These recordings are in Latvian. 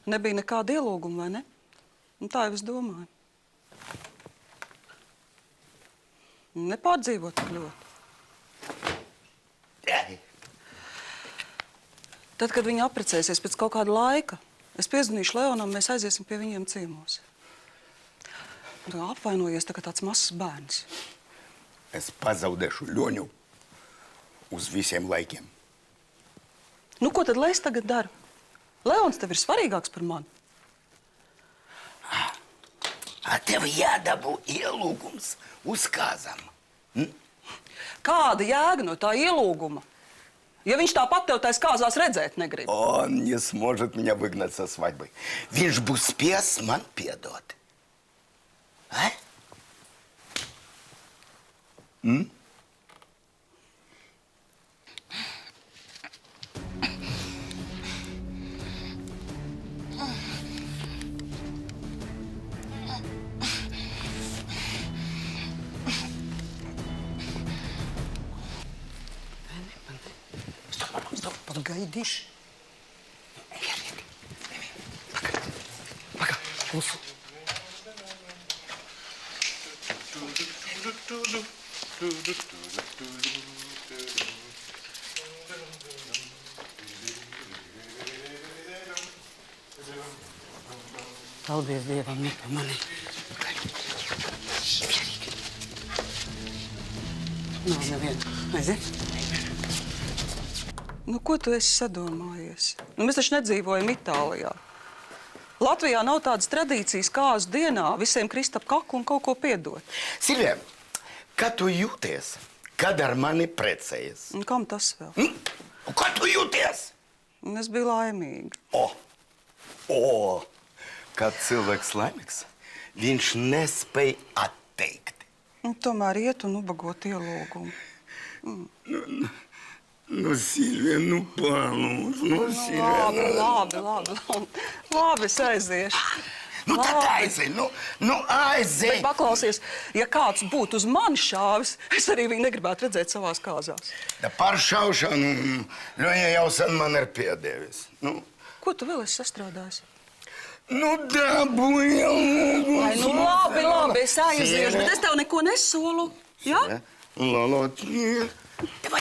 Nebija nekāda ielūguma, vai ne? Un tā jau es domāju. Nepārdzīvot tik ļoti. Tad, kad viņi apprecēsies pēc kaut kāda laika, es piezvanīšu Leonam, mēs aiziesim pie viņiem ciemos. Tu apvainojies tā kā tāds mazs bērns. Es pazaudēšu Ļoņu uz visiem laikiem. Nu, ko tad lai es tagad daru? Leons tev ir svarīgāks par mani. Tev jādabū ielūgums uz kāzām. Kāda jēga no tā ielūguma? Ja viņš tāpat tev tais kāzās redzēt negrib. Он не сможет меня выгнать со свадьбы. Viņš būs spiests man piedot. А? Pagaidīši. Pagā, klusu. Paldies Dievam, nepamani. Nav neviena. Aiziet. Nu, ko tu esi sadomājies? Nu, mēs taču nedzīvojam Itālijā. Latvijā nav tādas tradīcijas kāzu dienā visiem krist ap kaku un kaut ko piedot. Silvija, kā tu jūties, kad ar mani precējies? Un kam tas vēl? Kā tu jūties? Un es biju laimīga. Kad cilvēks laimīgs, viņš nespēj atteikt. Un tomēr iet un ubagot ielūgumu. Nu, Silvija, nu palūdz, Labi, es aiziešu. Nu, tad aizej, aizej. Bet paklausies, ja kāds būtu uz mani šāvis, es arī viņu negribētu redzēt savās kāzās. Par šaušanu Ļoņa jau sen man ir piedevis. Ko tu vēl esi sastrādājis? Dabūju ielūgumu. Ai, labi, es aiziešu, bet es tev neko nesolu. Ja? Lolotie. Davai.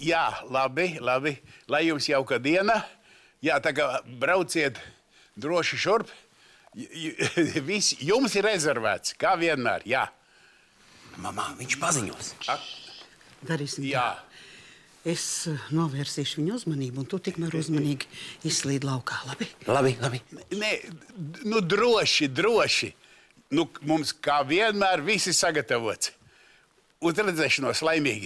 Jā, labi. Lai jums jauka diena. Jā, tā kā brauciet droši šurp. Viss jums ir rezervēts, kā vienmēr, jā. Mamā, viņš paziņos. Darīsim tā. Jā. Es novērsīšu viņu uzmanību, un tu tikmēr uzmanīgi izslīd laukā, labi? Labi. Nē, nu droši. Nu, mums kā vienmēr viss ir sagatavots. Uz redzēšanos laimīgi.